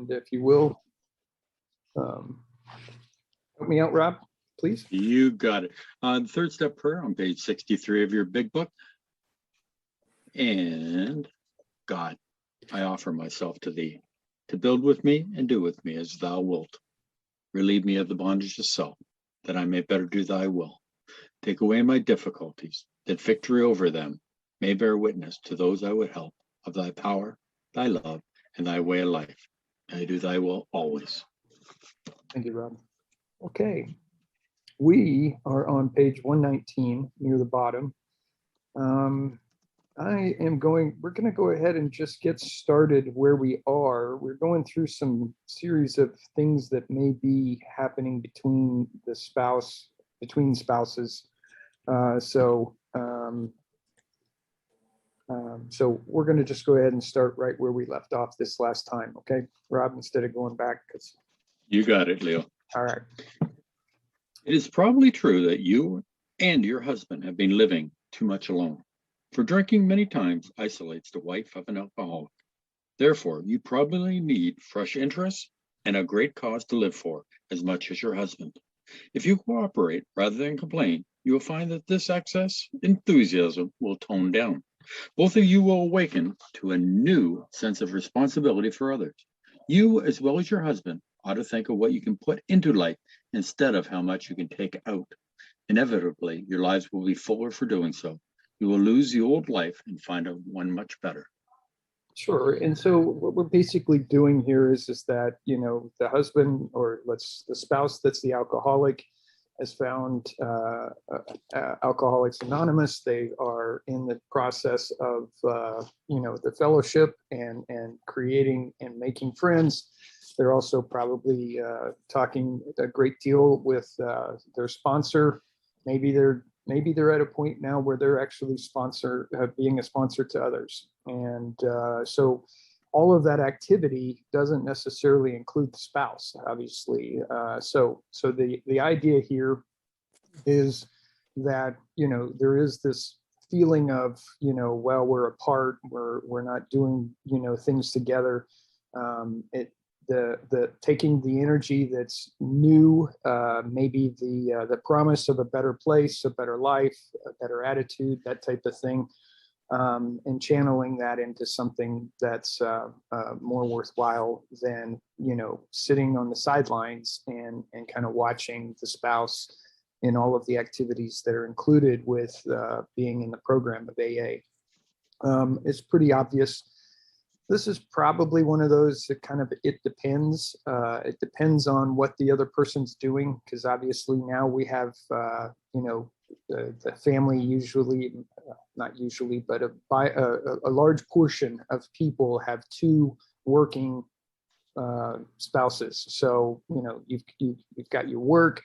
if you will, help me out, Rob, please. You got it. The third step prayer on page 63 of your big book. And God, I offer myself to thee, to build with me and do with me as thou wilt. Relieve me of the bondage of self, that I may better do thy will. Take away my difficulties, that victory over them may bear witness to those I would help of thy power, thy love, and thy way of life. I do thy will always. Thank you, Rob. Okay. We are on page 119 near the bottom. We're going to go ahead and just get started where we are. We're going through some series of things that may be happening between spouses. So we're going to just go ahead and start right where we left off this last time. Okay, Rob, instead of going back. You got it, Leo. All right. It is probably true that you and your husband have been living too much alone. For drinking many times isolates the wife of an alcoholic. Therefore, you probably need fresh interests and a great cause to live for as much as your husband. If you cooperate rather than complain, you will find that this excess enthusiasm will tone down. Both of you will awaken to a new sense of responsibility for others. You, as well as your husband, ought to think of what you can put into life instead of how much you can take out. Inevitably, your lives will be fuller for doing so. You will lose the old life and find one much better. Sure. And so what we're basically doing here is that, the husband or the spouse that's the alcoholic has found Alcoholics Anonymous. They are in the process of, the fellowship and creating and making friends. They're also probably talking a great deal with their sponsor. Maybe they're at a point now where they're actually being a sponsor to others. And so all of that activity doesn't necessarily include the spouse, obviously. So the idea here is that, there is this feeling of, well, we're apart, we're not doing, things together. The taking the energy that's new, maybe the promise of a better place, a better life, a better attitude, that type of thing, and channeling that into something that's more worthwhile than sitting on the sidelines and kind of watching the spouse in all of the activities that are included with being in the program of AA. It's pretty obvious. This is probably one of those that kind of, it depends. It depends on what the other person's doing, because obviously now we have, the family usually, not usually, but a large portion of people have two working spouses. So, you've got your work.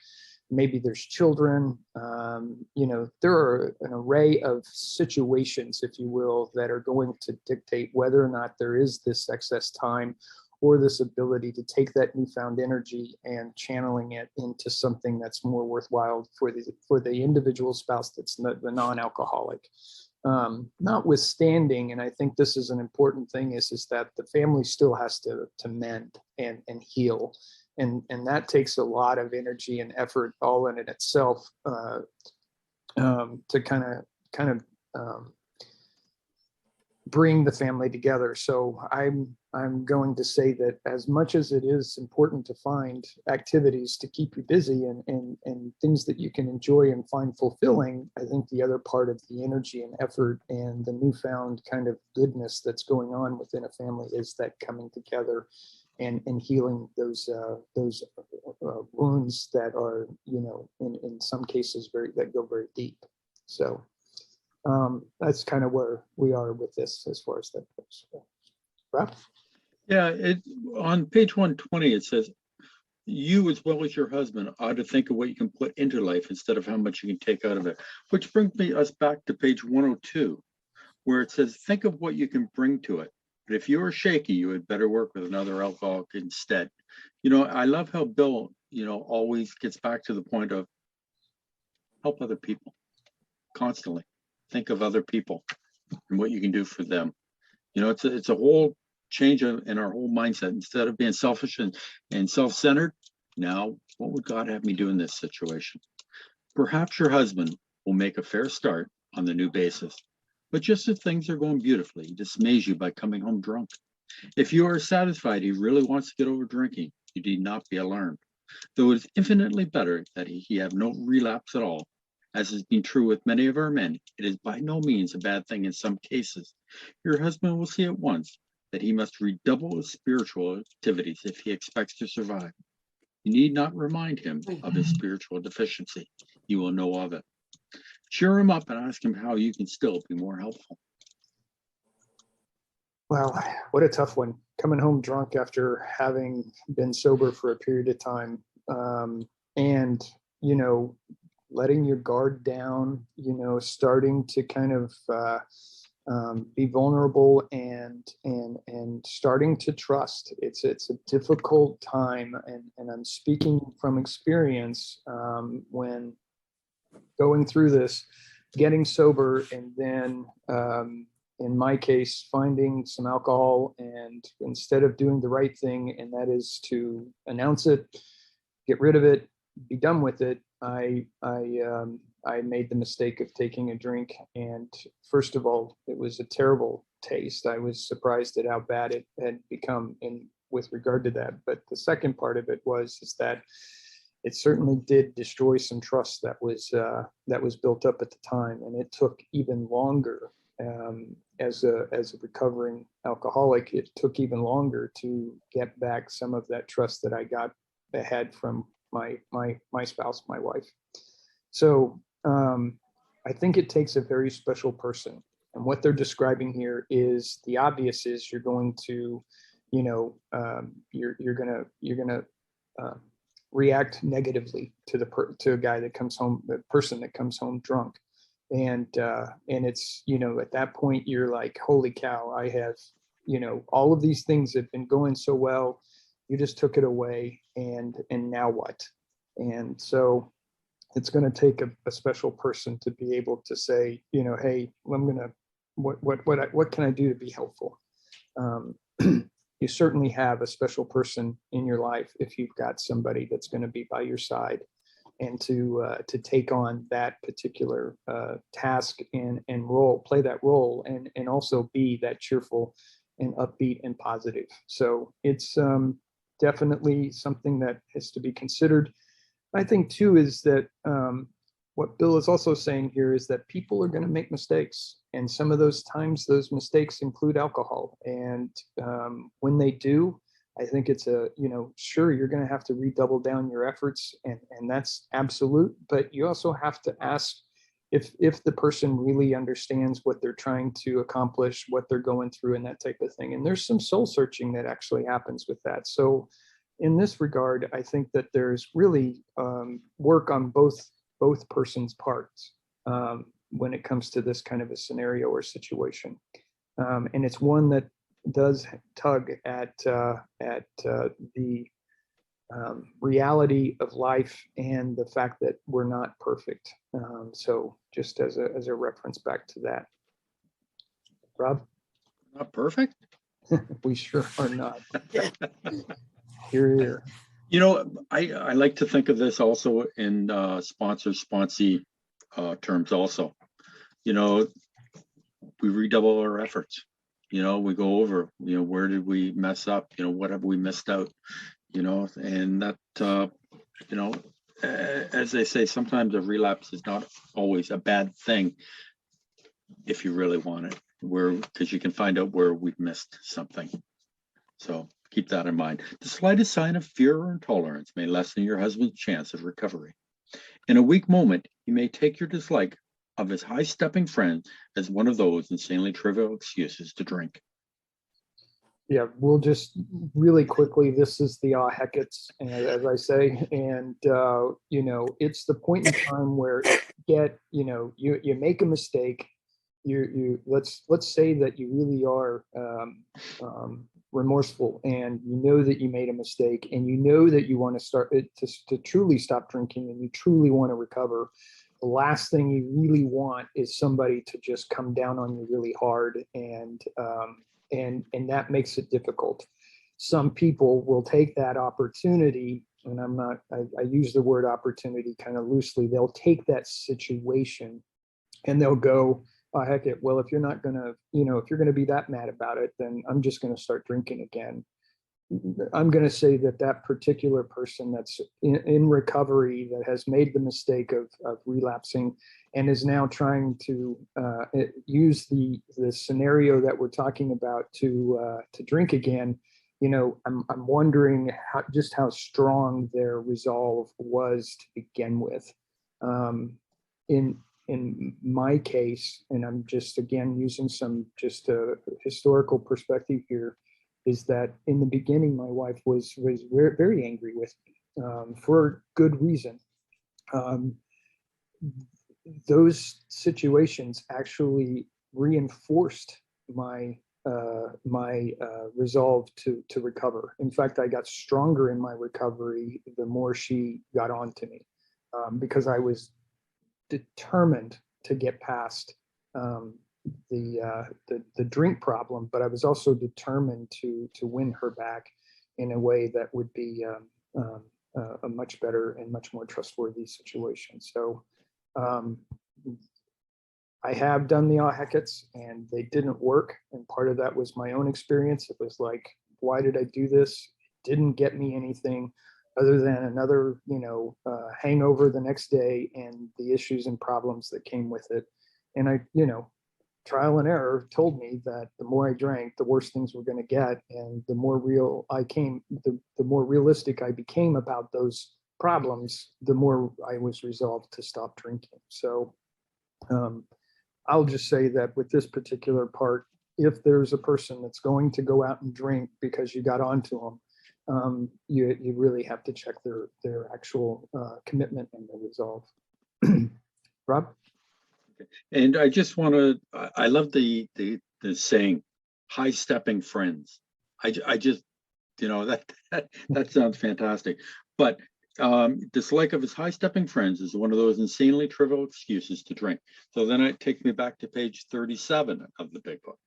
Maybe there's children, there are an array of situations, if you will, that are going to dictate whether or not there is this excess time or this ability to take that newfound energy and channeling it into something that's more worthwhile for the individual spouse that's the non-alcoholic. Notwithstanding, and I think this is an important thing, is that the family still has to mend and heal. And that takes a lot of energy and effort all in itself to kind of bring the family together. So I'm going to say that as much as it is important to find activities to keep you busy and things that you can enjoy and find fulfilling, I think the other part of the energy and effort and the newfound kind of goodness that's going on within a family is that coming together and healing those wounds that are, in some cases that go very deep. So that's kind of where we are with this as far as that goes. Rob? Yeah, on page 120, it says, you as well as your husband ought to think of what you can put into life instead of how much you can take out of it, which brings us back to page 102, where it says, think of what you can bring to it. But if you are shaky, you had better work with another alcoholic instead. I love how Bill, always gets back to the point of help other people constantly. Think of other people and what you can do for them. It's a whole change in our whole mindset. Instead of being selfish and self-centered, now what would God have me do in this situation? Perhaps your husband will make a fair start on the new basis. But just as things are going beautifully, he dismays you by coming home drunk. If you are satisfied he really wants to get over drinking, you need not be alarmed. Though it is infinitely better that he have no relapse at all, as has been true with many of our men, it is by no means a bad thing in some cases. Your husband will see at once that he must redouble his spiritual activities if he expects to survive. You need not remind him of his spiritual deficiency. He will know of it. Cheer him up and ask him how you can still be more helpful. Wow, what a tough one. Coming home drunk after having been sober for a period of time, and, letting your guard down, starting to kind of be vulnerable and starting to trust. It's a difficult time, and I'm speaking from experience, when going through this, getting sober, and then in my case, finding some alcohol, and instead of doing the right thing, and that is to announce it, get rid of it, be done with it, I made the mistake of taking a drink. And first of all, it was a terrible taste. I was surprised at how bad it had become with regard to that. But the second part of it is that it certainly did destroy some trust that was built up at the time, and it took even longer. As a recovering alcoholic, it took even longer to get back some of that trust that I had from my spouse, my wife. So I think it takes a very special person, and what they're describing here is the obvious. Is you're going to, you're gonna react negatively to a guy that comes home, the person that comes home drunk. And it's, at that point you're like, holy cow, I have, all of these things have been going so well. You just took it away, and now what? And so it's going to take a special person to be able to say, hey, I'm gonna, what can I do to be helpful? You certainly have a special person in your life if you've got somebody that's going to be by your side, and to take on that particular task and role, play that role, and also be that cheerful and upbeat and positive. So it's definitely something that has to be considered. I think too is that what Bill is also saying here is that people are going to make mistakes, and some of those times those mistakes include alcohol. And when they do, I think it's sure, you're going to have to redouble down your efforts, and that's absolute. But you also have to ask if the person really understands what they're trying to accomplish, what they're going through, and that type of thing. And there's some soul searching that actually happens with that. So in this regard, I think that there's really work on both persons' parts when it comes to this kind of a scenario or situation. And it's one that does tug at the reality of life and the fact that we're not perfect. So just as a reference back to that. Rob? Not perfect? We sure are not. Here. I like to think of this also in sponsee terms also. We redouble our efforts. We go over, where did we mess up? What have we missed out? And that, as they say, sometimes a relapse is not always a bad thing if you really want it, because you can find out where we've missed something. So keep that in mind. The slightest sign of fear or intolerance may lessen your husband's chance of recovery. In a weak moment, he may take your dislike of his high-stepping friend as one of those insanely trivial excuses to drink. Yeah, we'll just really quickly, this is the heckets, as I say, and it's the point in time where you make a mistake. Let's say that you really are remorseful, and you know that you made a mistake, and you know that you want to start to truly stop drinking, and you truly want to recover. The last thing you really want is somebody to just come down on you really hard and and that makes it difficult. Some people will take that opportunity, and I use the word opportunity kind of loosely. They'll take that situation and they'll go, oh, heck it. Well, if you're not going to, if you're going to be that mad about it, then I'm just going to start drinking again. I'm going to say that that particular person that's in recovery, that has made the mistake of relapsing and is now trying to use the scenario that we're talking about to drink again, I'm wondering how strong their resolve was to begin with. In my case, and I'm just again using some just a historical perspective here, is that in the beginning my wife was very angry with me, for good reason. Those situations actually reinforced my resolve to recover. In fact, I got stronger in my recovery the more she got on to me, because I was determined to get past the drink problem, but I was also determined to win her back in a way that would be a much better and much more trustworthy situation. So I have done the Hackets and they didn't work, and part of that was my own experience. It was like, why did I do this? It didn't get me anything other than another hangover the next day and the issues and problems that came with it. And I trial and error told me that the more I drank, the worse things were going to get, and the more the more realistic I became about those problems, the more I was resolved to stop drinking. So I'll just say that with this particular part, if there's a person that's going to go out and drink because you got onto them, you really have to check their actual commitment and their resolve. Rob? And I just want to, I love the saying, high stepping friends. I just, that sounds fantastic. But dislike of his high stepping friends is one of those insanely trivial excuses to drink. So then it takes me back to page 37 of the big book.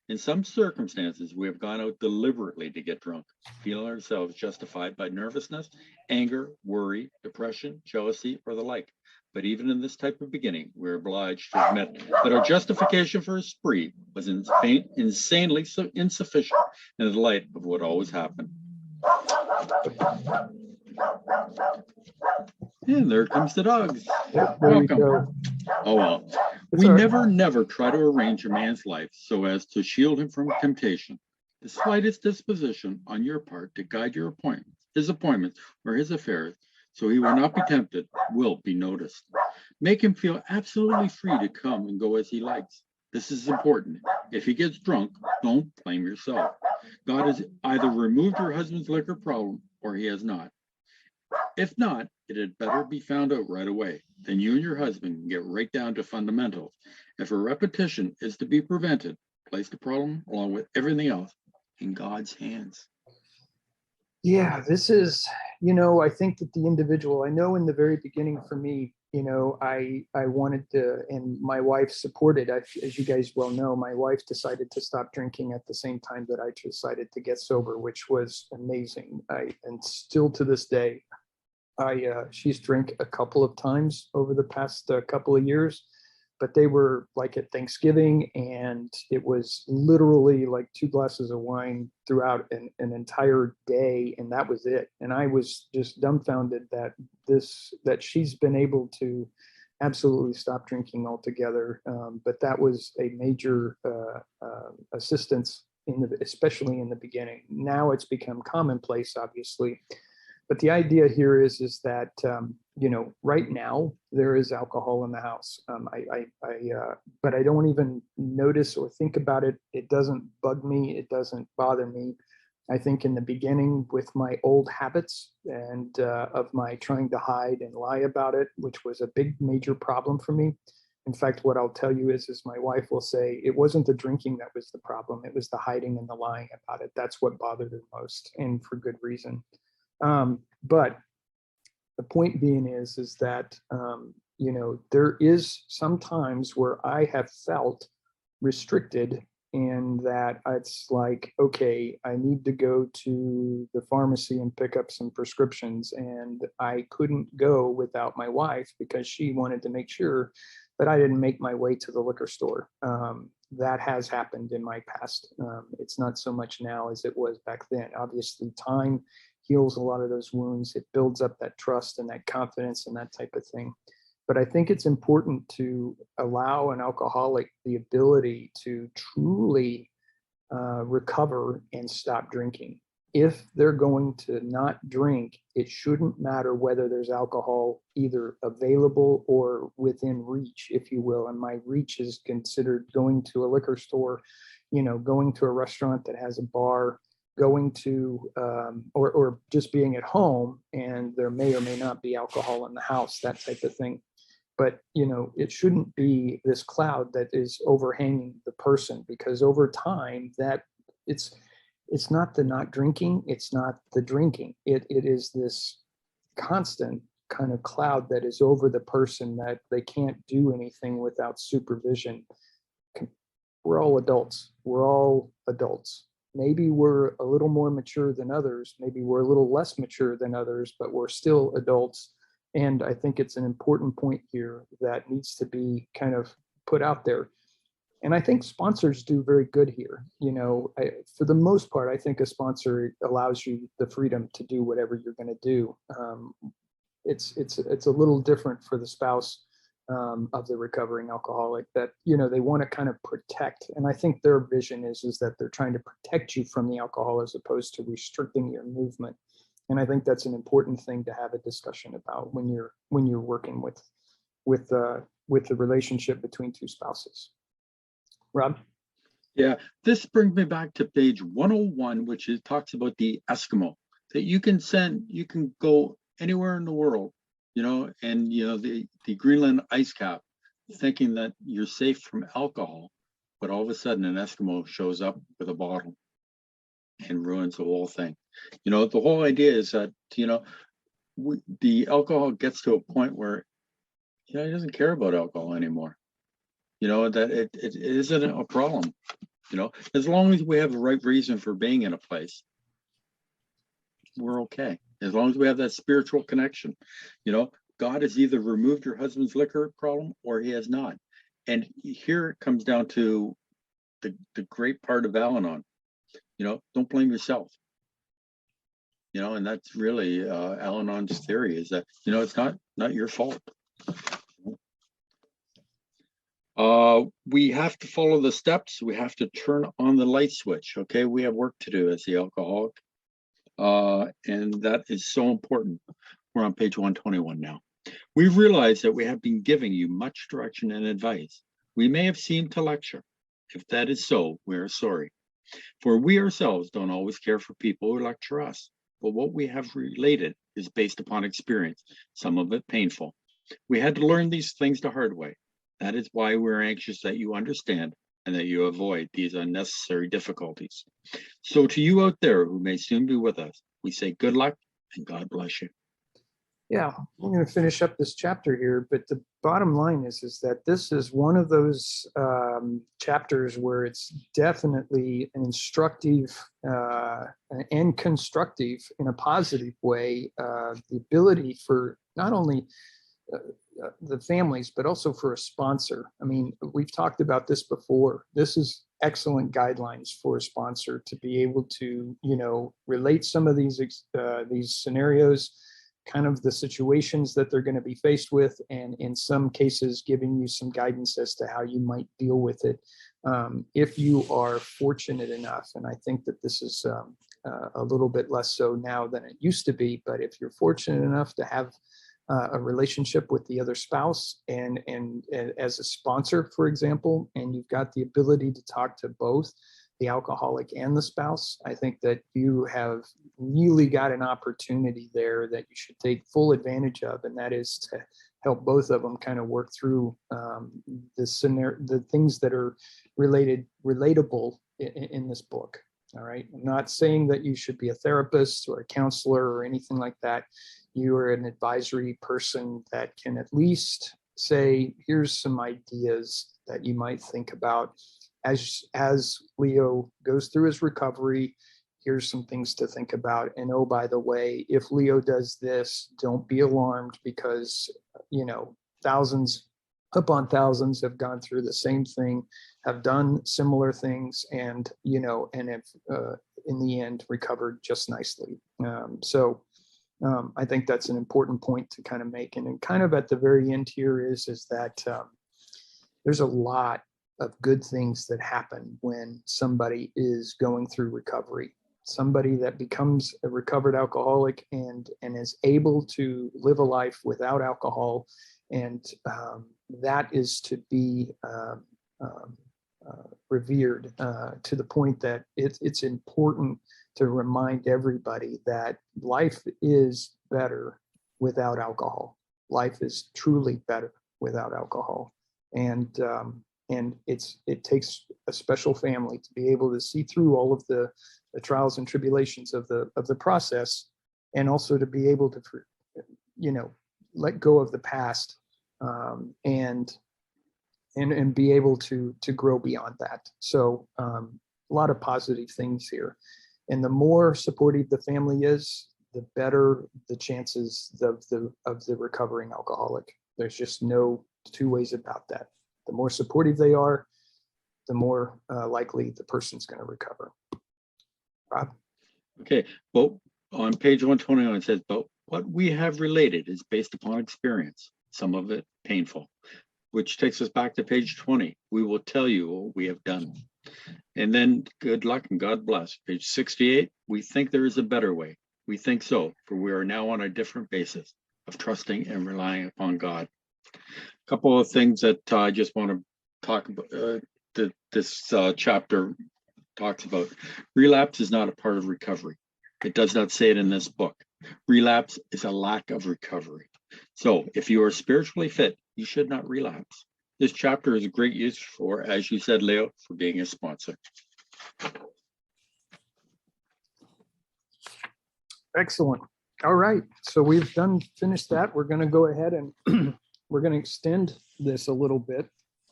In some circumstances, we have gone out deliberately to get drunk, feeling ourselves justified by nervousness, anger, worry, depression, jealousy, or the like. But even in this type of beginning, we're obliged to admit that our justification for a spree was insanely insufficient in the light of what always happened. And there comes the dogs. Yeah, welcome. Oh well. We never try to arrange a man's life so as to shield him from temptation. The slightest disposition on your part to guide his appointments, or his affairs, so he will not be tempted, will be noticed. Make him feel absolutely free to come and go as he likes. This is important. If he gets drunk, don't blame yourself. God has either removed your husband's liquor problem or he has not. If not, it had better be found out right away. Then you and your husband can get right down to fundamentals. If a repetition is to be prevented, place the problem along with everything else in God's hands. Yeah, this is, I think that the individual, I know in the very beginning for me, I wanted to, and my wife supported, as you guys well know, my wife decided to stop drinking at the same time that I decided to get sober, which was amazing. And still to this day, she's drank a couple of times over the past couple of years, but they were like at Thanksgiving, and it was literally like 2 glasses of wine throughout an entire day, and that was it. And I was just dumbfounded that she's been able to absolutely stop drinking altogether. But that was a major assistance especially in the beginning. Now it's become commonplace, obviously. But the idea here is that right now there is alcohol in the house. But I don't even notice or think about it. It doesn't bug me. It doesn't bother me. I think in the beginning, with my old habits and of my trying to hide and lie about it, which was a big major problem for me. In fact, what I'll tell you is my wife will say it wasn't the drinking that was the problem. It was the hiding and the lying about it. That's what bothered her most, and for good reason. But the point being is that, there is some times where I have felt restricted and that it's like, okay, I need to go to the pharmacy and pick up some prescriptions, and I couldn't go without my wife because she wanted to make sure that I didn't make my way to the liquor store. That has happened in my past. It's not so much now as it was back then. Obviously, time heals a lot of those wounds. It builds up that trust and that confidence and that type of thing. But I think it's important to allow an alcoholic the ability to truly recover and stop drinking. If they're going to not drink, it shouldn't matter whether there's alcohol either available or within reach, if you will. And my reach is considered going to a liquor store, going to a restaurant that has a bar, going to, or just being at home, and there may or may not be alcohol in the house, that type of thing. But it shouldn't be this cloud that is overhanging the person, because over time that it's not the not drinking, it's not the drinking, it is this constant kind of cloud that is over the person, that they can't do anything without supervision. We're all adults. Maybe we're a little more mature than others, maybe we're a little less mature than others, but we're still adults. And I think it's an important point here that needs to be kind of put out there. And I think sponsors do very good here. For the most part, I think a sponsor allows you the freedom to do whatever you're going to do. It's a little different for the spouse of the recovering alcoholic, that they want to kind of protect. And I think their vision is that they're trying to protect you from the alcohol as opposed to restricting your movement. And I think that's an important thing to have a discussion about when you're working with the relationship between two spouses. Rob? Yeah, this brings me back to page 101, which talks about the Eskimo, that you can go anywhere in the world, and the Greenland ice cap, thinking that you're safe from alcohol, but all of a sudden an Eskimo shows up with a bottle and ruins the whole thing. The whole idea is that the alcohol gets to a point where he doesn't care about alcohol anymore. That it isn't a problem. As long as we have the right reason for being in a place, we're okay. As long as we have that spiritual connection. God has either removed your husband's liquor problem or he has not. And here it comes down to the great part of Al-Anon. Don't blame yourself. And that's really Al-Anon's theory, is that it's not your fault. We have to follow the steps. We have to turn on the light switch. Okay, we have work to do as the alcoholic, and that is so important. We're on page 121 now. We've realized that we have been giving you much direction and advice. We may have seemed to lecture. If that is so, we are sorry. For we ourselves don't always care for people who lecture us, but what we have related is based upon experience, some of it painful. We had to learn these things the hard way. That is why we're anxious that you understand and that you avoid these unnecessary difficulties. So to you out there who may soon be with us, we say good luck and God bless you. Yeah, we're going to finish up this chapter here, but the bottom line is that this is one of those chapters where it's definitely an instructive and constructive in a positive way, the ability for not only the families, but also for a sponsor. I mean, we've talked about this before. This is excellent guidelines for a sponsor to be able to, relate some of these scenarios, kind of the situations that they're going to be faced with, and in some cases giving you some guidance as to how you might deal with it if you are fortunate enough. And I think that this is a little bit less so now than it used to be, but if you're fortunate enough to have a relationship with the other spouse and as a sponsor, for example, and you've got the ability to talk to both the alcoholic and the spouse, I think that you have really got an opportunity there that you should take full advantage of, and that is to help both of them kind of work through the things that are relatable in this book. All right. I'm not saying that you should be a therapist or a counselor or anything like that. You are an advisory person that can at least say, here's some ideas that you might think about. as Leo goes through his recovery, here's some things to think about. And oh, by the way, if Leo does this, don't be alarmed, because, thousands upon thousands have gone through the same thing, have done similar things, and, and have in the end recovered just nicely. I think that's an important point to kind of make. And kind of at the very end here is that there's a lot of good things that happen when somebody is going through recovery. Somebody that becomes a recovered alcoholic and is able to live a life without alcohol, and that is to be revered to the point that it's important to remind everybody that life is better without alcohol. Life is truly better without alcohol, and it takes a special family to be able to see through all of the trials and tribulations of the process, and also to be able to let go of the past, and be able to grow beyond that. So a lot of positive things here, and the more supportive the family is, the better the chances of the recovering alcoholic. There's just no two ways about that. The more supportive they are, the more likely the person's going to recover. Rob? Okay, well, on page 129 it says, but what we have related is based upon experience, some of it painful, which takes us back to page 20. We will tell you what we have done. And then good luck and God bless. Page 68, we think there is a better way. We think so, for we are now on a different basis of trusting and relying upon God. A couple of things that I just want to talk about, that this chapter talks about. Relapse is not a part of recovery. It does not say it in this book. Relapse is a lack of recovery. So if you are spiritually fit, you should not relapse. This chapter is a great use for, as you said, Leo, for being a sponsor. Excellent. All right. So we've finished that. We're going to go ahead and we're going to extend this a little bit.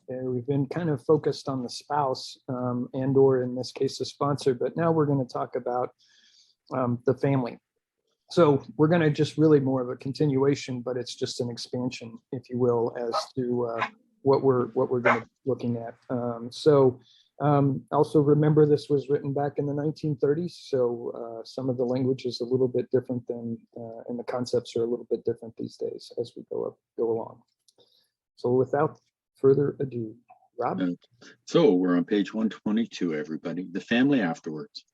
We've been kind of focused on the spouse and or in this case, the sponsor, but now we're going to talk about the family. So we're going to just really more of a continuation, but it's just an expansion, if you will, as to what we're going to be looking at. Also remember, this was written back in the 1930s, so some of the language is a little bit different than, and the concepts are a little bit different these days as we go along. So without further ado, Rob? So we're on page 122, everybody. The family afterwards.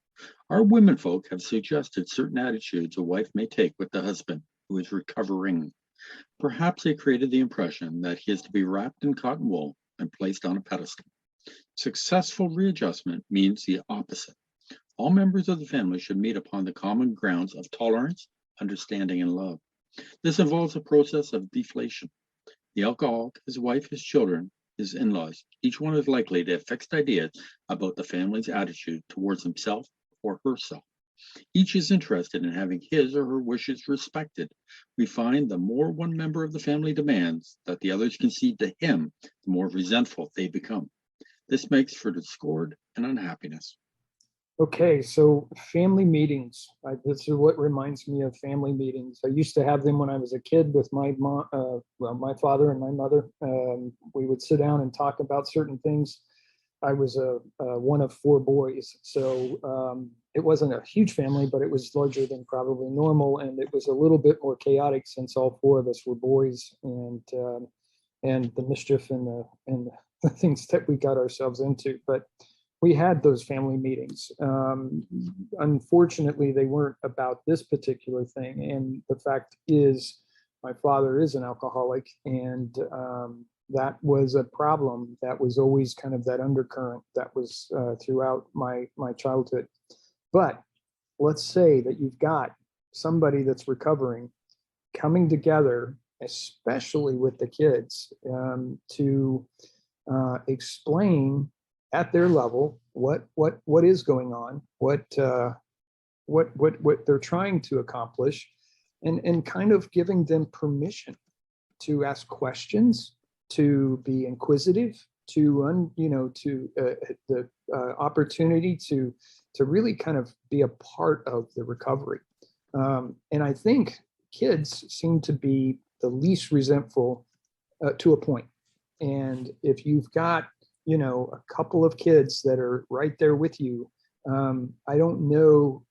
Our women folk have suggested certain attitudes a wife may take with the husband who is recovering. Perhaps they created the impression that he is to be wrapped in cotton wool and placed on a pedestal. Successful readjustment means the opposite. All members of the family should meet upon the common grounds of tolerance, understanding, and love. This involves a process of deflation. The alcoholic, his wife, his children, his in-laws, each one is likely to have fixed ideas about the family's attitude towards himself or herself. Each is interested in having his or her wishes respected. We find the more one member of the family demands that the others concede to him, the more resentful they become. This makes for discord and unhappiness. Okay, so family meetings. This is what reminds me of family meetings. I used to have them when I was a kid with my mom, my father and my mother. We would sit down and talk about certain things. I was one of four boys, so it wasn't a huge family, but it was larger than probably normal, and it was a little bit more chaotic since all four of us were boys, and the mischief and the things that we got ourselves into. But we had those family meetings. Unfortunately, they weren't about this particular thing, and the fact is, my father is an alcoholic, and that was a problem. That was always kind of that undercurrent that was throughout my childhood. But let's say that you've got somebody that's recovering, coming together, especially with the kids, to explain at their level what is going on, what they're trying to accomplish, and kind of giving them permission to ask questions, to be inquisitive, the opportunity to really kind of be a part of the recovery. And I think kids seem to be the least resentful to a point. And if you've got, a couple of kids that are right there with you, I don't know.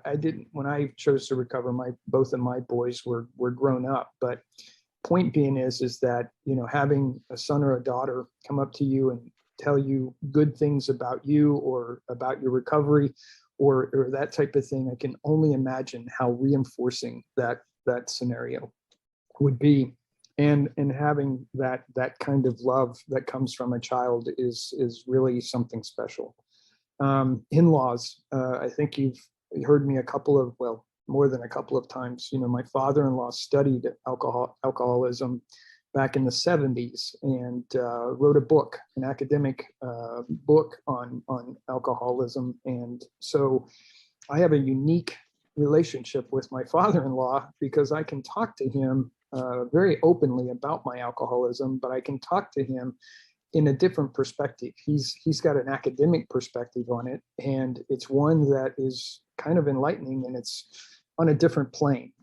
I didn't, when I chose to recover, both of my boys were grown up, but point being is that, having a son or a daughter come up to you and tell you good things about you or about your recovery or that type of thing, I can only imagine how reinforcing that scenario would be. And having that kind of love that comes from a child is really something special. In-laws, I think you've heard me more than a couple of times. My father-in-law studied alcoholism back in the 70s and wrote a book, an academic book on alcoholism. And so I have a unique relationship with my father-in-law because I can talk to him very openly about my alcoholism, but I can talk to him in a different perspective. He's got an academic perspective on it, and it's one that is kind of enlightening, and it's on a different plane.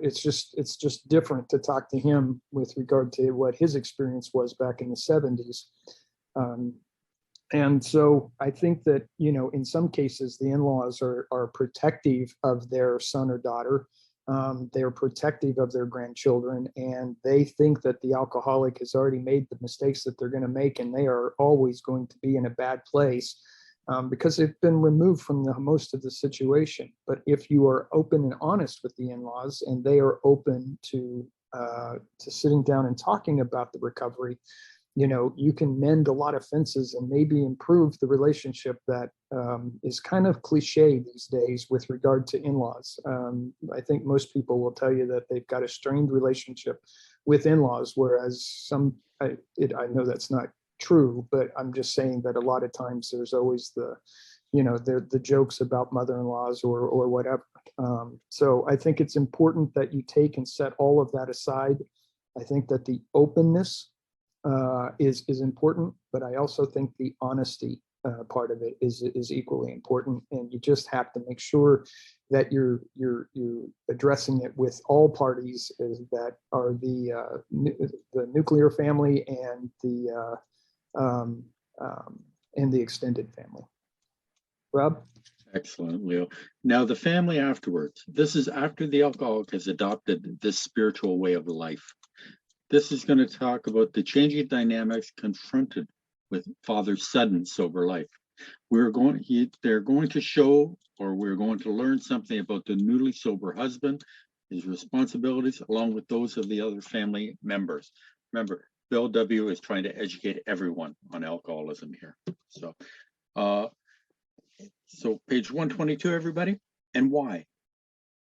It's just different to talk to him with regard to what his experience was back in the 70s. And so I think that, in some cases, the in-laws are protective of their son or daughter. They are protective of their grandchildren, and they think that the alcoholic has already made the mistakes that they're going to make, and they are always going to be in a bad place because they've been removed from most of the situation. But if you are open and honest with the in-laws, and they are open to sitting down and talking about the recovery, you can mend a lot of fences and maybe improve the relationship that is kind of cliche these days with regard to in-laws. I think most people will tell you that they've got a strained relationship with in-laws, whereas I know that's not true, but I'm just saying that a lot of times there's always the jokes about mother-in-laws or whatever. So I think it's important that you take and set all of that aside. I think that the openness is important, but I also think the honesty part of it is equally important, and you just have to make sure that you're addressing it with all parties that are the nuclear family and the extended family. Rob? Excellent, Leo. Now, the family afterwards. This is after the alcoholic has adopted this spiritual way of life. This is going to talk about the changing dynamics confronted with father's sudden sober life. They're going to show, or we're going to learn something about the newly sober husband, his responsibilities, along with those of the other family members. Remember, Bill W. is trying to educate everyone on alcoholism here. So page 122, everybody. And why?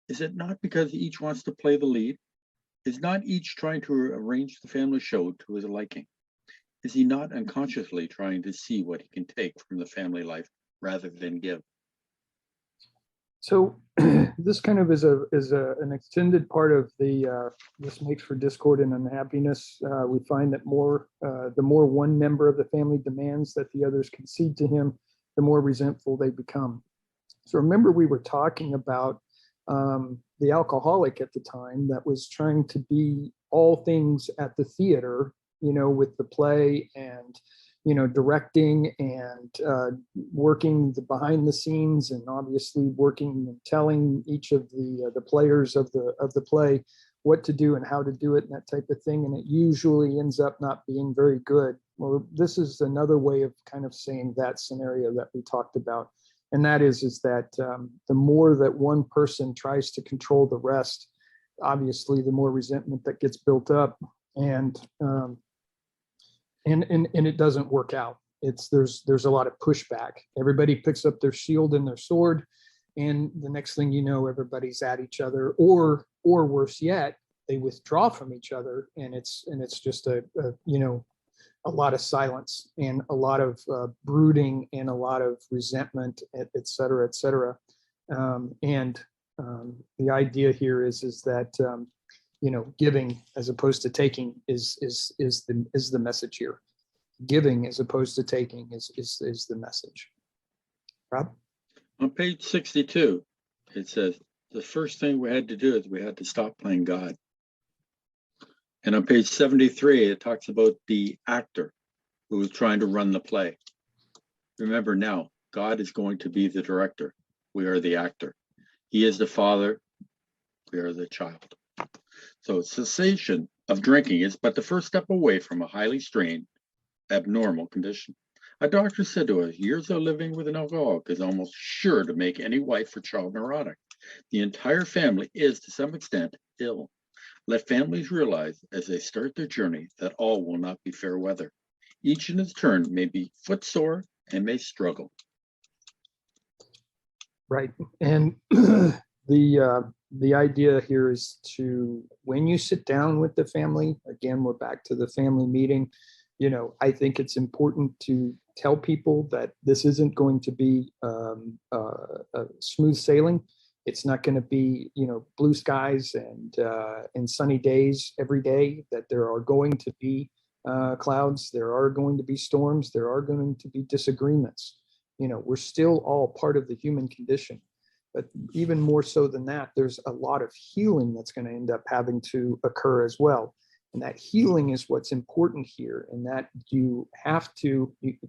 Is it not because each wants to play the lead? Is not each trying to arrange the family show to his liking? Is he not unconsciously trying to see what he can take from the family life rather than give? So this kind of is an extended part of the this makes for discord and unhappiness. We find that the more one member of the family demands that the others concede to him, the more resentful they become. So remember, we were talking about the alcoholic at the time that was trying to be all things at the theater, with the play and, directing and working the behind the scenes, and obviously working and telling each of the players of the play what to do and how to do it and that type of thing. And it usually ends up not being very good. Well, this is another way of kind of saying that scenario that we talked about. And that is that the more that one person tries to control the rest, obviously, the more resentment that gets built up, and it doesn't work out. There's a lot of pushback. Everybody picks up their shield and their sword, and the next thing you know, everybody's at each other, or worse yet, they withdraw from each other, and it's just a lot of silence and a lot of brooding and a lot of resentment, et cetera, et cetera. The idea here is that giving as opposed to taking is the message here. giving as opposed to taking is the message. Rob? On page 62, it says, the first thing we had to do is we had to stop playing God. And on page 73, it talks about the actor who was trying to run the play. Remember now, God is going to be the director. We are the actor. He is the father. We are the child. So cessation of drinking is but the first step away from a highly strained, abnormal condition. A doctor said to us, years of living with an alcoholic is almost sure to make any wife or child neurotic. The entire family is, to some extent, ill. Let families realize as they start their journey that all will not be fair weather. Each in its turn may be footsore and may struggle. Right. And the idea here is to, when you sit down with the family, again, we're back to the family meeting. I think it's important to tell people that this isn't going to be a smooth sailing. It's not going to be, blue skies and sunny days every day, that there are going to be clouds, there are going to be storms, there are going to be disagreements. We're still all part of the human condition. But even more so than that, there's a lot of healing that's going to end up having to occur as well. And that healing is what's important here, and that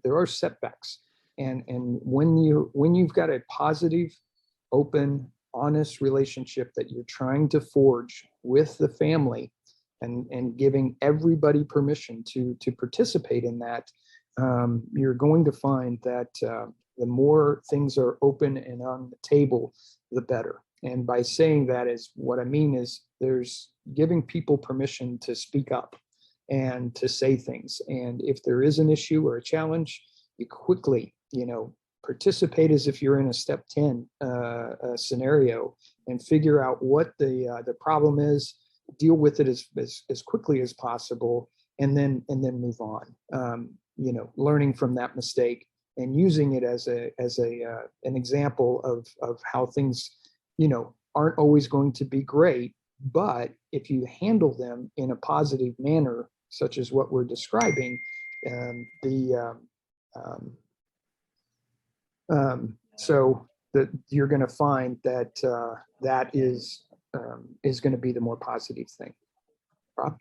there are setbacks. And when you've got a positive, open, honest relationship that you're trying to forge with the family, and giving everybody permission to participate in that, you're going to find that the more things are open and on the table, the better. And by saying that, is what I mean is there's giving people permission to speak up and to say things. And if there is an issue or a challenge, you quickly, participate as if you're in a step 10 scenario, and figure out what the problem is, deal with it as quickly as possible, and then move on. Learning from that mistake and using it as an example of how things, aren't always going to be great, but if you handle them in a positive manner, such as what we're describing, so that you're going to find that that is going to be the more positive thing. Rob?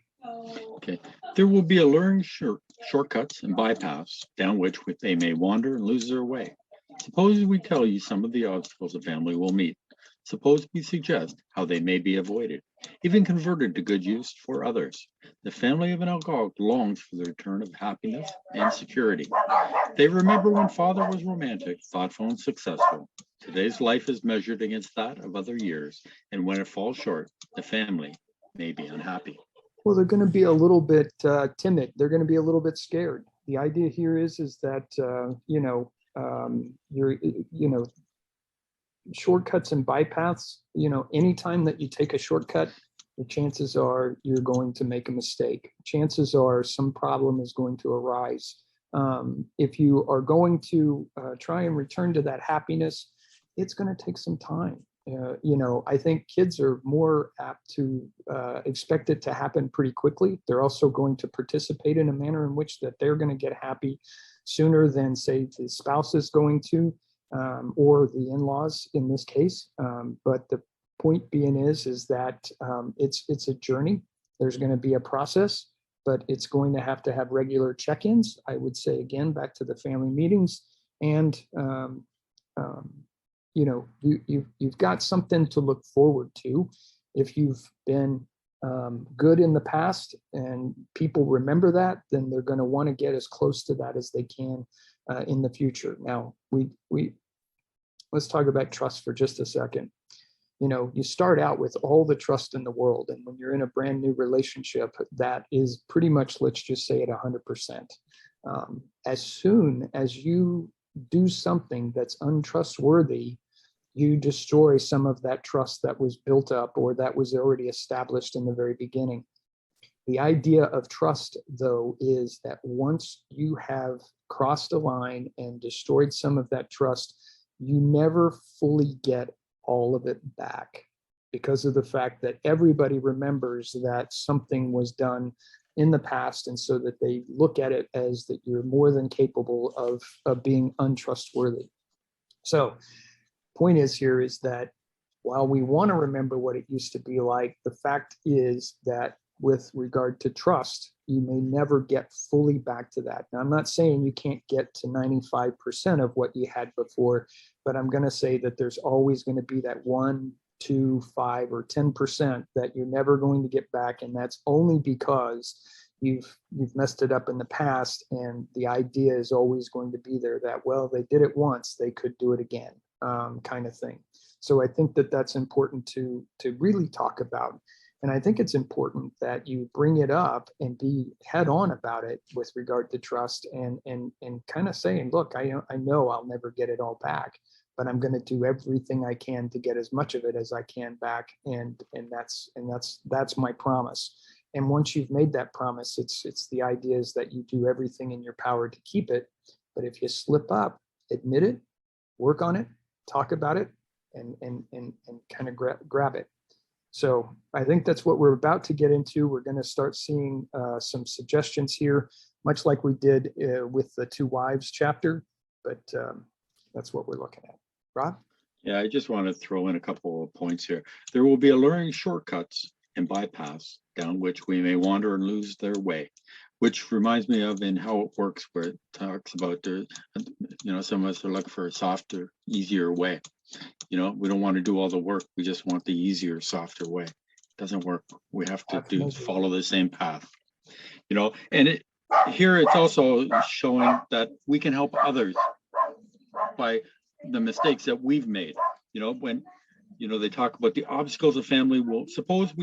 Okay. There will be a learned shortcuts and bypaths down which they may wander and lose their way. Suppose we tell you some of the obstacles a family will meet. Suppose we suggest how they may be avoided, even converted to good use for others. The family of an alcoholic longs for the return of happiness and security. They remember when father was romantic, thoughtful, and successful. Today's life is measured against that of other years, and when it falls short, the family may be unhappy. Well, they're going to be a little bit timid. They're going to be a little bit scared. The idea here is that shortcuts and bypaths. Anytime that you take a shortcut, the chances are you're going to make a mistake. Chances are some problem is going to arise. If you are going to try and return to that happiness, it's going to take some time. I think kids are more apt to expect it to happen pretty quickly. They're also going to participate in a manner in which that they're going to get happy sooner than, say, the spouse is going to, or the in-laws in this case. But the point being is that it's a journey. There's going to be a process, but it's going to have regular check-ins. I would say, again, back to the family meetings, and you've got something to look forward to. If you've been good in the past and people remember that, then they're going to want to get as close to that as they can in the future. Now, let's talk about trust for just a second. You start out with all the trust in the world, and when you're in a brand new relationship, that is pretty much, let's just say, at 100%. As soon as you do something that's untrustworthy, you destroy some of that trust that was built up or that was already established in the very beginning. The idea of trust, though, is that once you have crossed a line and destroyed some of that trust, you never fully get all of it back, because of the fact that everybody remembers that something was done in the past, and so that they look at it as that you're more than capable of being untrustworthy. So point is here is that while we want to remember what it used to be like, the fact is that with regard to trust, you may never get fully back to that. Now, I'm not saying you can't get to 95% of what you had before, but I'm going to say that there's always going to be that 1, 2, 5, or 10% that you're never going to get back. And that's only because you've messed it up in the past. And the idea is always going to be there that, well, they did it once, they could do it again, kind of thing. So I think that that's important to really talk about. And I think it's important that you bring it up and be head on about it with regard to trust, and kind of saying, look, I know I'll never get it all back, but I'm going to do everything I can to get as much of it as I can back. And that's my promise. And once you've made that promise, it's the idea is that you do everything in your power to keep it. But if you slip up, admit it, work on it, talk about it, and kind of grab it. So I think that's what we're about to get into. We're going to start seeing some suggestions here, much like we did with the 2 wives chapter, but that's what we're looking at. Rob? Yeah, I just want to throw in a couple of points here. There will be alluring shortcuts and bypass down which we may wander and lose their way, which reminds me of in How It Works, where it talks about, some of us are looking for a softer, easier way. We don't want to do all the work. We just want the easier, softer way. It doesn't work. We have to follow the same path, and here it's also showing that we can help others by the mistakes that we've made. When they talk about the obstacles a family will, suppose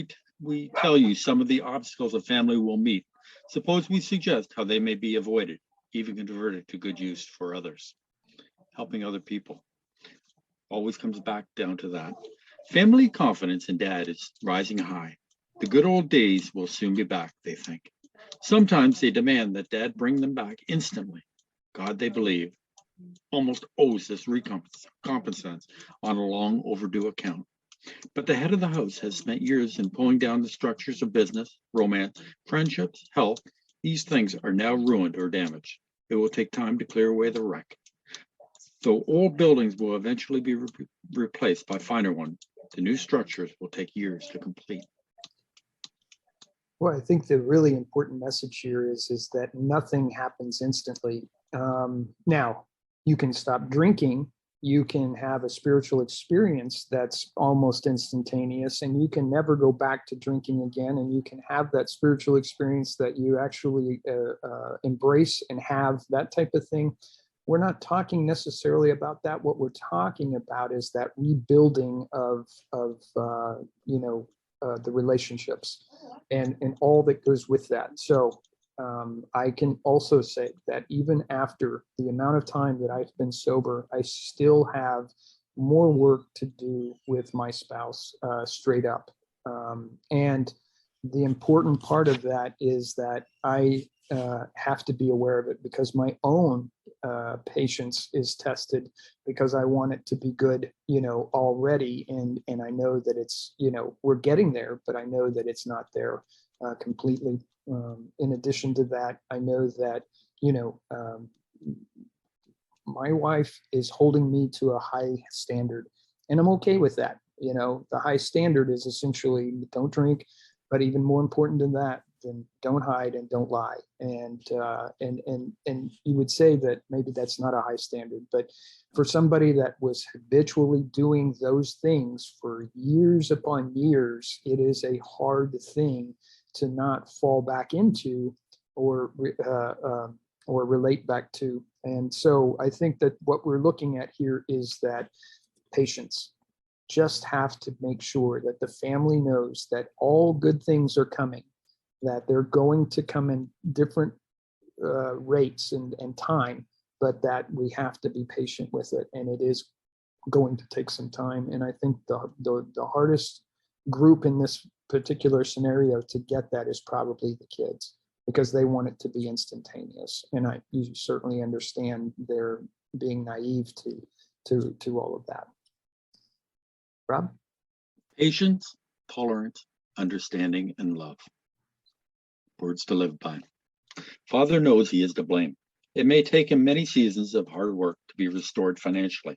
we tell you some of the obstacles a family will meet. Suppose we suggest how they may be avoided, even converted to good use for others. Helping other people always comes back down to that. Family confidence in Dad is rising high. The good old days will soon be back, they think. Sometimes they demand that Dad bring them back instantly. God, they believe, almost owes this recompense on a long overdue account. But the head of the house has spent years in pulling down the structures of business, romance, friendships, health. These things are now ruined or damaged. It will take time to clear away the wreck. Though old buildings will eventually be replaced by finer ones, the new structures will take years to complete. Well, I think the really important message here is that nothing happens instantly. Now, you can stop drinking, you can have a spiritual experience that's almost instantaneous, and you can never go back to drinking again, and you can have that spiritual experience that you actually embrace and have, that type of thing. We're not talking necessarily about that. What we're talking about is that rebuilding of the relationships and all that goes with that. So I can also say that even after the amount of time that I've been sober, I still have more work to do with my spouse, straight up. And the important part of that is that I have to be aware of it, because my own patience is tested, because I want it to be good, already. And I know that it's, we're getting there, but I know that it's not there completely. In addition to that, I know that, my wife is holding me to a high standard, and I'm okay with that. The high standard is essentially don't drink, but even more important than that, then don't hide and don't lie. And you would say that maybe that's not a high standard, but for somebody that was habitually doing those things for years upon years, it is a hard thing to not fall back into or relate back to. And so I think that what we're looking at here is that patience. Just have to make sure that the family knows that all good things are coming, that they're going to come in different rates and time, but that we have to be patient with it. And it is going to take some time. And I think the hardest group in this particular scenario to get that is probably the kids, because they want it to be instantaneous. And you certainly understand their being naive to all of that. Rob? Patience, tolerance, understanding, and love. Words to live by. Father knows he is to blame. It may take him many seasons of hard work to be restored financially,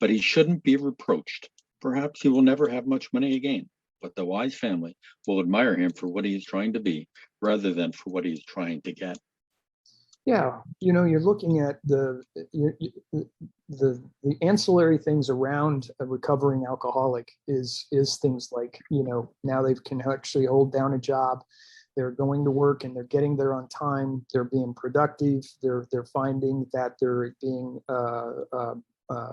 but he shouldn't be reproached. Perhaps he will never have much money again, but the wise family will admire him for what he is trying to be rather than for what he is trying to get. Yeah, you're looking at the ancillary things around a recovering alcoholic is things like, now they can actually hold down a job. They're going to work and they're getting there on time. They're being productive. They're finding that they're being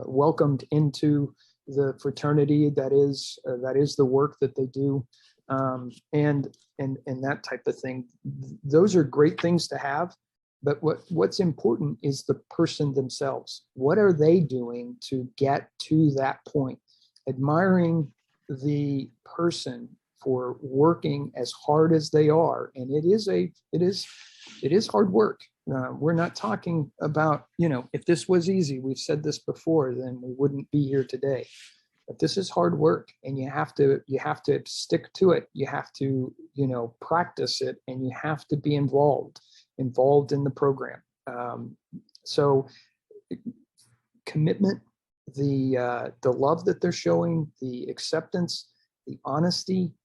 welcomed into the fraternity that is the work that they do, and that type of thing. Those are great things to have. But what's important is the person themselves. What are they doing to get to that point? Admiring the person for working as hard as they are, and it is hard work. We're not talking about, if this was easy, we've said this before, then we wouldn't be here today. But this is hard work, and you have to stick to it. You have to, practice it, and you have to be involved in the program. So commitment, the love that they're showing, the acceptance, the honesty,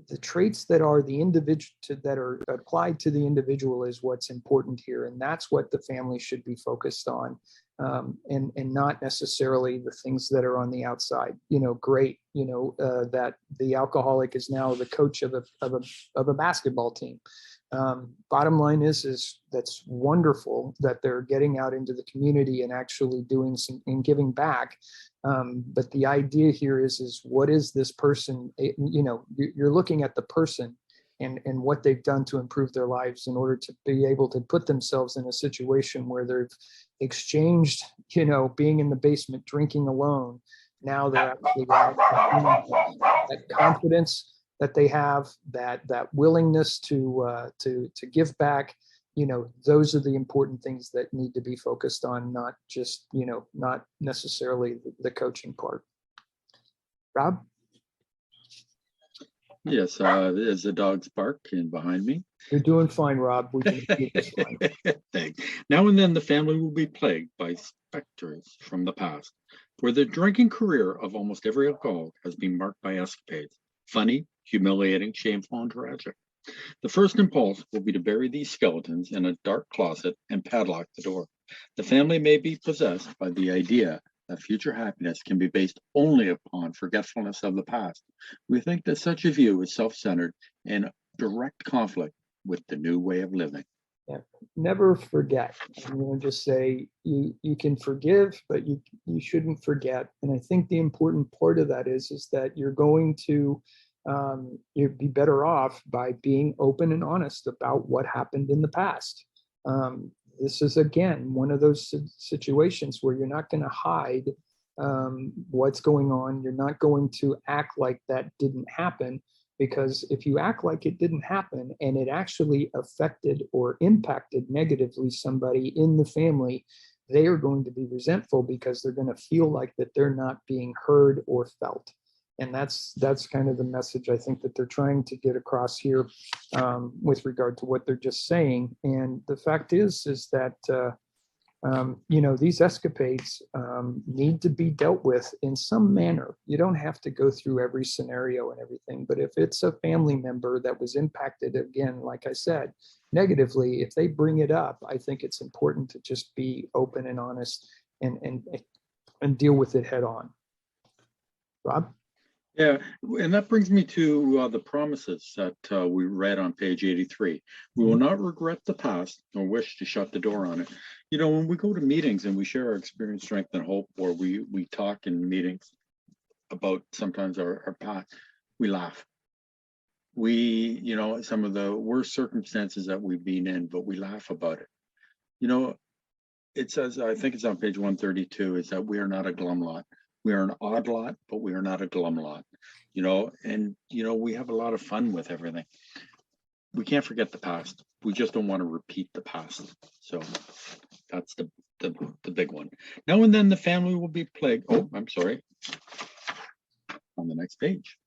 the traits that are the individual that are applied to the individual is what's important here. And that's what the family should be focused on. And not necessarily the things that are on the outside. Great, that the alcoholic is now the coach of a basketball team. Bottom line is that's wonderful that they're getting out into the community and actually doing some and giving back. But the idea here is what is this person? You're looking at the person and what they've done to improve their lives in order to be able to put themselves in a situation where they've exchanged, being in the basement drinking alone. Now they're actually that confidence that they have, that willingness to give back. Those are the important things that need to be focused on, not just, not necessarily the coaching part. Rob? Yes, as the dogs bark in behind me. You're doing fine, Rob. We can keep this fine. Thanks. Now and then the family will be plagued by specters from the past, where the drinking career of almost every alcoholic has been marked by escapades, funny, humiliating, shameful, and tragic. The first impulse will be to bury these skeletons in a dark closet and padlock the door. The family may be possessed by the idea that future happiness can be based only upon forgetfulness of the past. We think that such a view is self-centered and direct conflict with the new way of living. Yeah. Never forget. I'm going to just say you can forgive, but you shouldn't forget. And I think the important part of that is that you're going to you'd be better off by being open and honest about what happened in the past. This is, again, one of those situations where you're not going to hide what's going on. You're not going to act like that didn't happen, because if you act like it didn't happen and it actually affected or impacted negatively somebody in the family, they are going to be resentful because they're going to feel like that they're not being heard or felt. And that's kind of the message I think that they're trying to get across here with regard to what they're just saying. And the fact is that, these escapades need to be dealt with in some manner. You don't have to go through every scenario and everything, but if it's a family member that was impacted, again, like I said, negatively, if they bring it up, I think it's important to just be open and honest and deal with it head on. Rob? Yeah, and that brings me to the promises that we read on page 83. We will not regret the past nor wish to shut the door on it. When we go to meetings and we share our experience, strength, and hope, or we talk in meetings about sometimes our past, we laugh. We, some of the worst circumstances that we've been in, but we laugh about it. It says, I think it's on page 132, is that we are not a glum lot. We are an odd lot, but we are not a glum lot, and we have a lot of fun with everything. We can't forget the past. We just don't want to repeat the past. So that's the big one. Now and then the family will be plagued. Oh, I'm sorry. On the next page.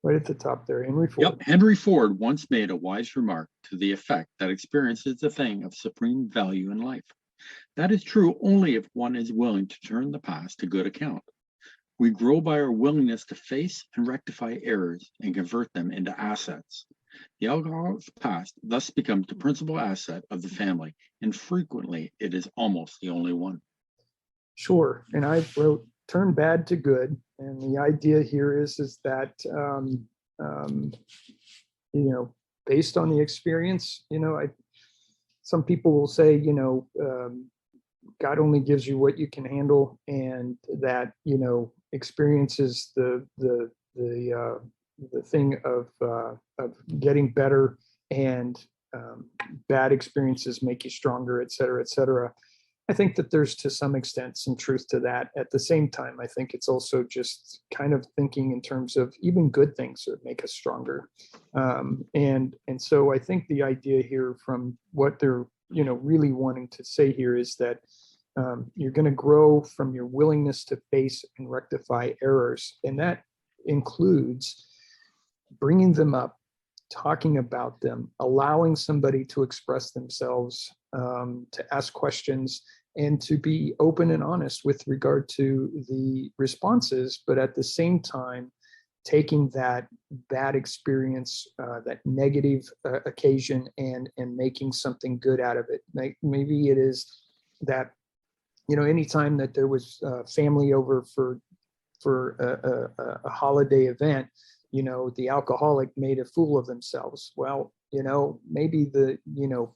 Right at the top there, Henry Ford. Yep, Henry Ford once made a wise remark to the effect that experience is a thing of supreme value in life. That is true only if one is willing to turn the past to good account. We grow by our willingness to face and rectify errors and convert them into assets. The alcoholic's past thus becomes the principal asset of the family, and frequently it is almost the only one. Sure. And I wrote turn bad to good. And the idea here is that, based on the experience, some people will say, God only gives you what you can handle, and that, experience is the thing of getting better, and bad experiences make you stronger, et cetera, et cetera. I think that there's to some extent some truth to that. At the same time, I think it's also just kind of thinking in terms of even good things that make us stronger. And so I think the idea here from what they're really wanting to say here is that you're going to grow from your willingness to face and rectify errors, and that includes bringing them up, talking about them, allowing somebody to express themselves, to ask questions, and to be open and honest with regard to the responses, but at the same time, taking that bad experience, that negative occasion, and making something good out of it. Maybe it is that, anytime that there was family over for a holiday event, the alcoholic made a fool of themselves. Well, maybe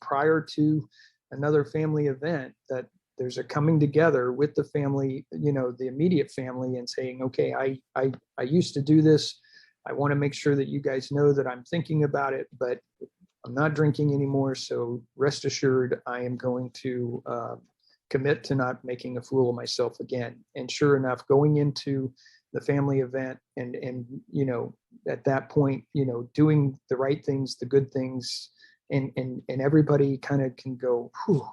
prior to another family event, that there's a coming together with the family, the immediate family, and saying, okay, I used to do this. I want to make sure that you guys know that I'm thinking about it, but I'm not drinking anymore. So rest assured, I am going to commit to not making a fool of myself again. And sure enough, going into the family event and at that point, doing the right things, the good things, and everybody kind of can go, whew,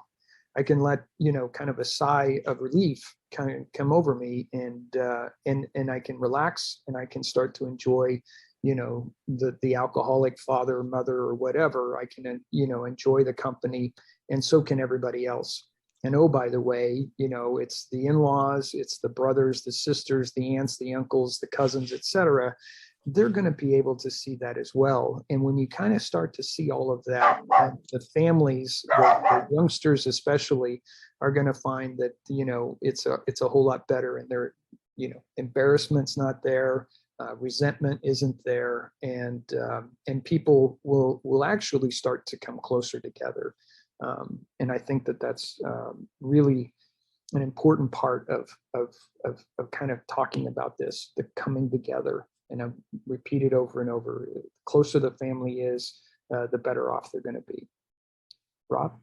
I can let, kind of a sigh of relief kind of come over me, and I can relax, and I can start to enjoy, the alcoholic father or mother or whatever. I can, enjoy the company, and so can everybody else. And oh, by the way, it's the in-laws, it's the brothers, the sisters, the aunts, the uncles, the cousins, etc. They're going to be able to see that as well. And when you kind of start to see all of that, the families, the youngsters especially, are going to find that, it's a whole lot better, and their, embarrassment's not there, resentment isn't there, and people will actually start to come closer together. And I think that that's really an important part of kind of talking about this, the coming together. And I've repeated over and over, the closer the family is, the better off they're going to be. Rob?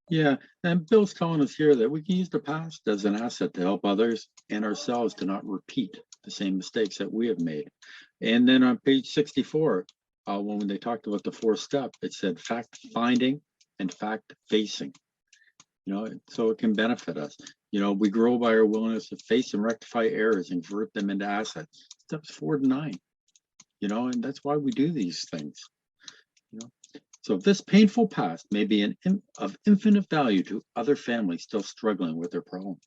Yeah, and Bill's telling us here that we can use the past as an asset to help others and ourselves to not repeat the same mistakes that we have made. And then on page 64, when they talked about the fourth step, it said fact finding and fact facing. So it can benefit us. We grow by our willingness to face and rectify errors and convert them into assets. Steps 4 to 9. And that's why we do these things. So this painful past may be of infinite value to other families still struggling with their problem.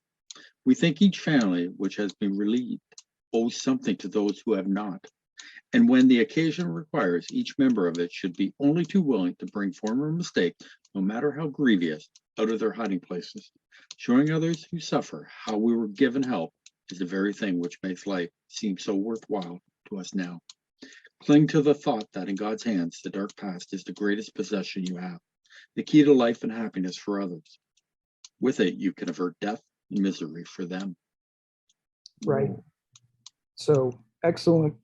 We think each family which has been relieved owes something to those who have not. And when the occasion requires, each member of it should be only too willing to bring former mistakes, no matter how grievous, out of their hiding places. Showing others who suffer how we were given help is the very thing which makes life seem so worthwhile to us now. Cling to the thought that in God's hands, the dark past is the greatest possession you have, the key to life and happiness for others. With it, you can avert death and misery for them. Right. So excellent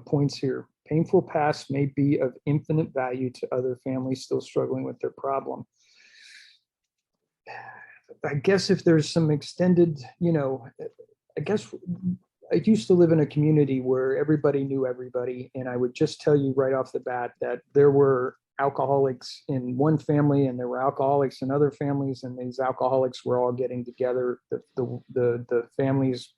points here. Painful past may be of infinite value to other families still struggling with their problem. I guess if there's some extended, I guess I used to live in a community where everybody knew everybody. And I would just tell you right off the bat that there were alcoholics in one family, and there were alcoholics in other families, and these alcoholics were all getting together. The families,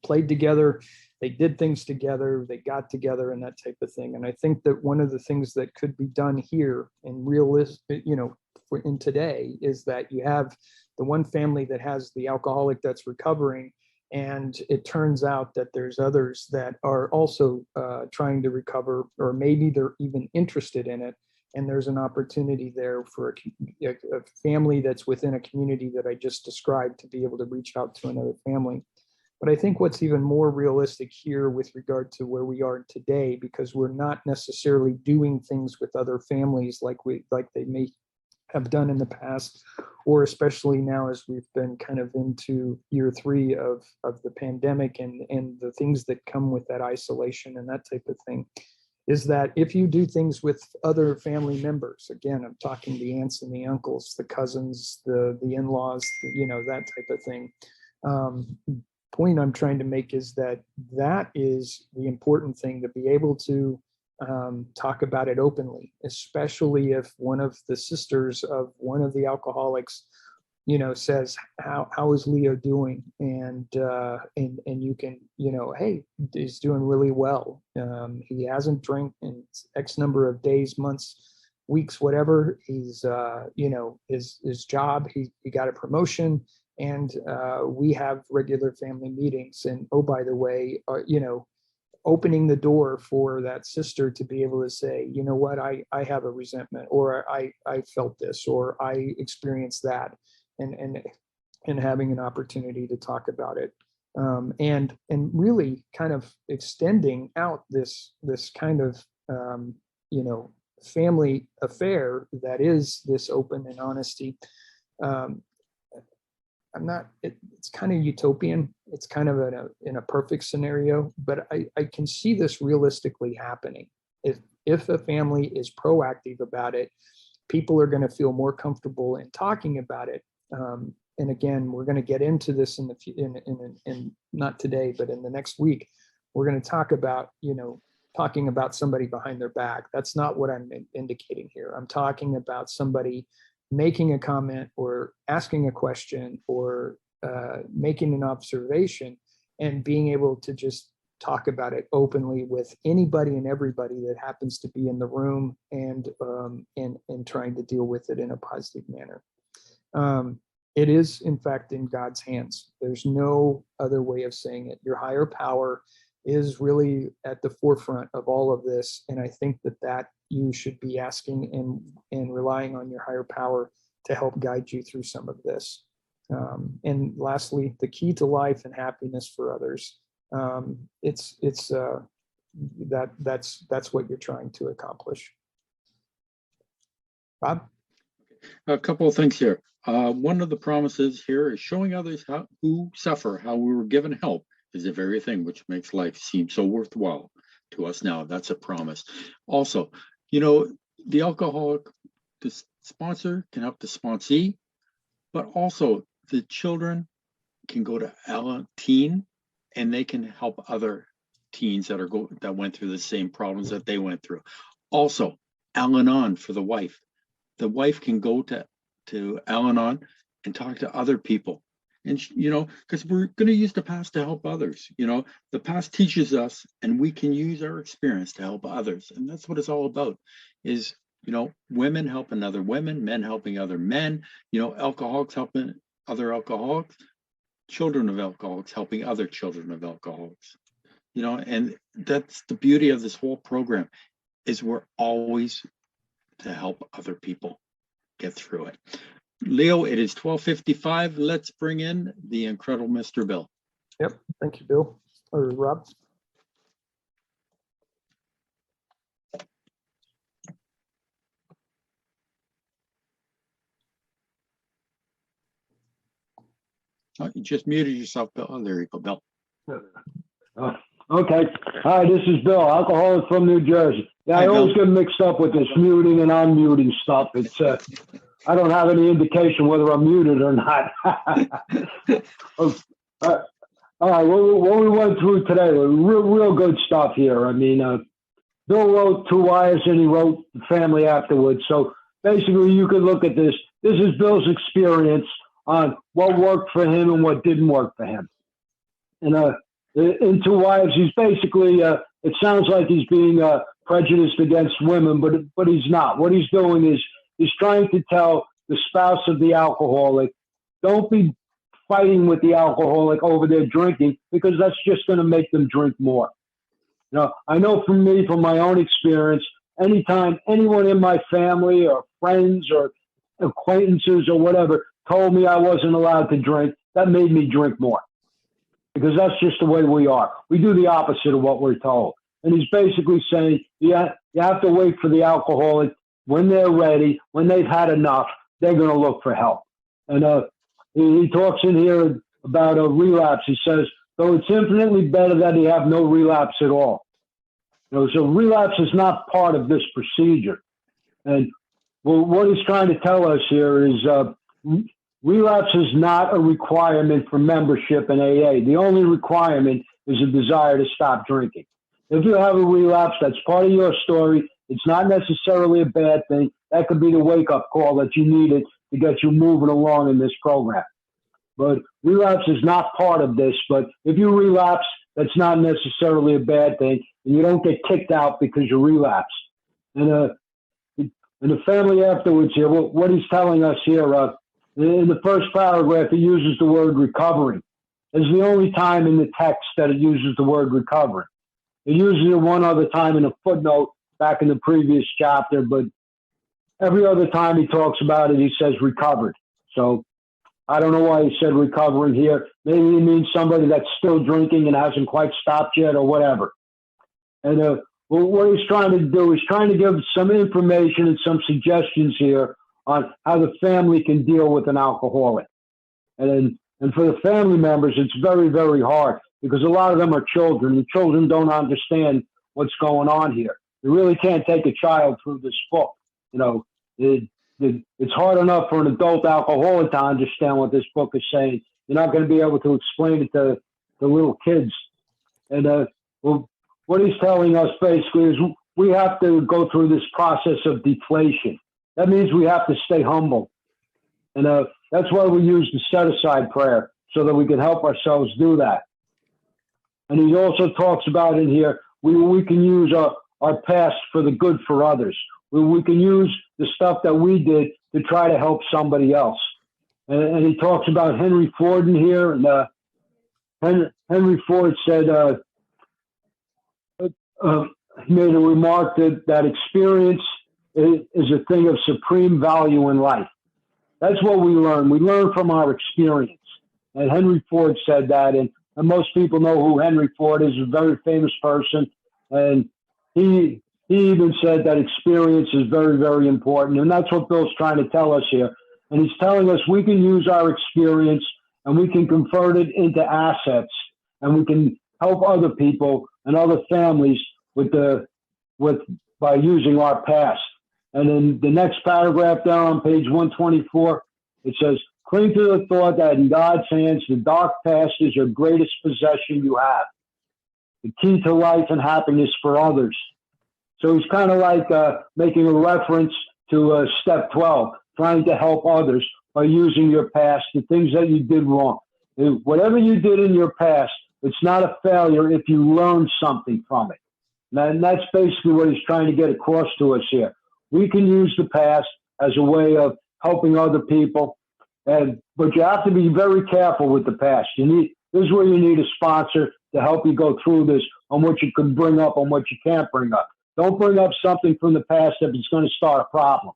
played together, they did things together, they got together and that type of thing. And I think that one of the things that could be done here in realistic, in today, is that you have the one family that has the alcoholic that's recovering, and it turns out that there's others that are also trying to recover, or maybe they're even interested in it. And there's an opportunity there for a family that's within a community that I just described to be able to reach out to another family. But I think what's even more realistic here with regard to where we are today, because we're not necessarily doing things with other families like they may have done in the past, or especially now as we've been kind of into year 3 of the pandemic and the things that come with that isolation and that type of thing, is that if you do things with other family members, again, I'm talking the aunts and the uncles, the cousins, the in-laws, that type of thing. Point I'm trying to make is that is the important thing, to be able to talk about it openly, especially if one of the sisters of one of the alcoholics, says, how is Leo doing? And you can, hey, he's doing really well. He hasn't drank in X number of days, months, weeks, whatever. He's, his job, he got a promotion, and we have regular family meetings. And oh, by the way, opening the door for that sister to be able to say, you know what, I have a resentment, or I felt this, or I experienced that, and having an opportunity to talk about it, and really kind of extending out this kind of family affair that is this open and honesty. It's kind of utopian. It's kind of in a perfect scenario, but I can see this realistically happening. If a family is proactive about it, people are going to feel more comfortable in talking about it. And again, we're going to get into this in not today, but in the next week, we're going to talk about, talking about somebody behind their back. That's not what I'm indicating here. I'm talking about somebody making a comment or asking a question or making an observation, and being able to just talk about it openly with anybody and everybody that happens to be in the room, and trying to deal with it in a positive manner. It is, in fact, in God's hands. There's no other way of saying it. Your higher power is really at the forefront of all of this. And I think that you should be asking and relying on your higher power to help guide you through some of this. And lastly, the key to life and happiness for others. That's what you're trying to accomplish. Bob? A couple of things here. One of the promises here is showing others who suffer how we were given help is the very thing which makes life seem so worthwhile to us now. That's a promise. Also, the alcoholic, the sponsor can help the sponsee, but also the children can go to Teen, and they can help other teens that went through the same problems that they went through. Also, Al-Anon for the wife. The wife can go to Al-Anon and talk to other people. And, because we're going to use the past to help others. The past teaches us, and we can use our experience to help others. And that's what it's all about, is, women helping other women, men helping other men, alcoholics helping other alcoholics, children of alcoholics helping other children of alcoholics. And that's the beauty of this whole program, is we're always to help other people get through it. Leo, it is 12:55. Let's bring in the incredible Mr. Bill. Yep. Thank you, Bill. Or Rob. Oh, you just muted yourself, Bill. Oh, there you go, Bill. Okay. Hi, this is Bill, alcoholic from New Jersey. Yeah, I always get mixed up with this muting and unmuting stuff. It's I don't have any indication whether I'm muted or not. All right, what we went through today was real good stuff here. I mean, Bill wrote 2 wires and he wrote Family Afterwards. So basically, you could look at this. This is Bill's experience on what worked for him and what didn't work for him. And into wives. He's basically, it sounds like he's being prejudiced against women, but he's not. What he's doing is he's trying to tell the spouse of the alcoholic, don't be fighting with the alcoholic over their drinking, because that's just going to make them drink more. You know, I know from me, from my own experience, anytime anyone in my family or friends or acquaintances or whatever told me I wasn't allowed to drink, that made me drink more, because that's just the way we are. We do the opposite of what we're told. And he's basically saying, you have to wait for the alcoholic. When they're ready, when they've had enough, they're going to look for help. And he talks in here about a relapse. He says, though it's infinitely better that he have no relapse at all. You know, so relapse is not part of this procedure. And well, what he's trying to tell us here is relapse is not a requirement for membership in AA. The only requirement is a desire to stop drinking. If you have a relapse, that's part of your story. It's not necessarily a bad thing. That could be the wake-up call that you needed to get you moving along in this program. But relapse is not part of this. But if you relapse, that's not necessarily a bad thing, and you don't get kicked out because you relapse. And in the family afterwards here, what he's telling us here, in the first paragraph, he uses the word recovery. It's the only time in the text that it uses the word recovery. It uses it one other time in a footnote back in the previous chapter, but every other time he talks about it, he says recovered. So I don't know why he said recovering here. Maybe he means somebody that's still drinking and hasn't quite stopped yet or whatever. And well, what he's trying to do is trying to give some information and some suggestions here on how the family can deal with an alcoholic. And for the family members, it's very, very hard, because a lot of them are children. The children don't understand what's going on here. You really can't take a child through this book. You know, it's hard enough for an adult alcoholic to understand what this book is saying. You're not going to be able to explain it to the little kids. And well, what he's telling us basically is we have to go through this process of deflation. That means we have to stay humble. And that's why we use the set-aside prayer, so that we can help ourselves do that. And he also talks about in here, we can use our past for the good for others. We can use the stuff that we did to try to help somebody else. And he talks about Henry Ford in here. And Henry Ford said, he made a remark that experience is a thing of supreme value in life. That's what we learn. We learn from our experience. And Henry Ford said that. And most people know who Henry Ford is, a very famous person. And he even said that experience is very, very important. And that's what Bill's trying to tell us here. And he's telling us we can use our experience and we can convert it into assets, and we can help other people and other families by using our past. And in the next paragraph down on page 124, it says, cling to the thought that in God's hands, the dark past is your greatest possession you have, the key to life and happiness for others. So he's kind of like making a reference to step 12, trying to help others by using your past, the things that you did wrong. Whatever you did in your past, it's not a failure if you learn something from it. And that's basically what he's trying to get across to us here. We can use the past as a way of helping other people, but you have to be very careful with the past. This is where you need a sponsor to help you go through this on what you can bring up and what you can't bring up. Don't bring up something from the past if it's going to start a problem,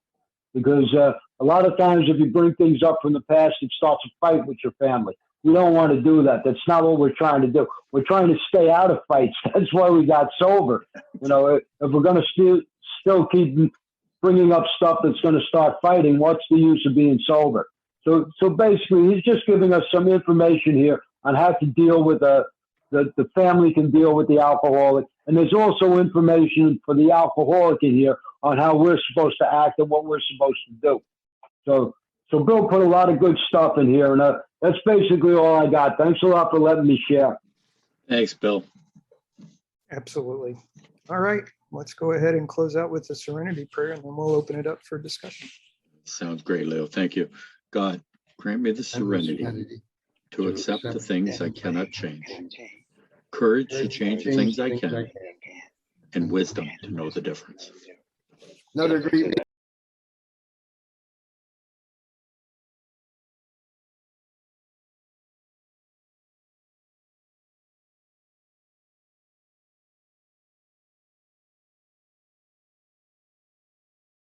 because a lot of times if you bring things up from the past, it starts a fight with your family. We don't want to do that. That's not what we're trying to do. We're trying to stay out of fights. That's why we got sober. You know, if we're going to still keep bringing up stuff that's going to start fighting, what's the use of being sober? So basically, he's just giving us some information here on how to deal with the family can deal with the alcoholic. And there's also information for the alcoholic in here on how we're supposed to act and what we're supposed to do. So Bill put a lot of good stuff in here, and that's basically all I got. Thanks a lot for letting me share. Thanks, Bill. Absolutely. All right, let's go ahead and close out with the serenity prayer, and then we'll open it up for discussion. Sounds great, Leo. Thank you. God, grant me the serenity to accept the things I cannot change, courage to change the things I can, and wisdom to know the difference. Another great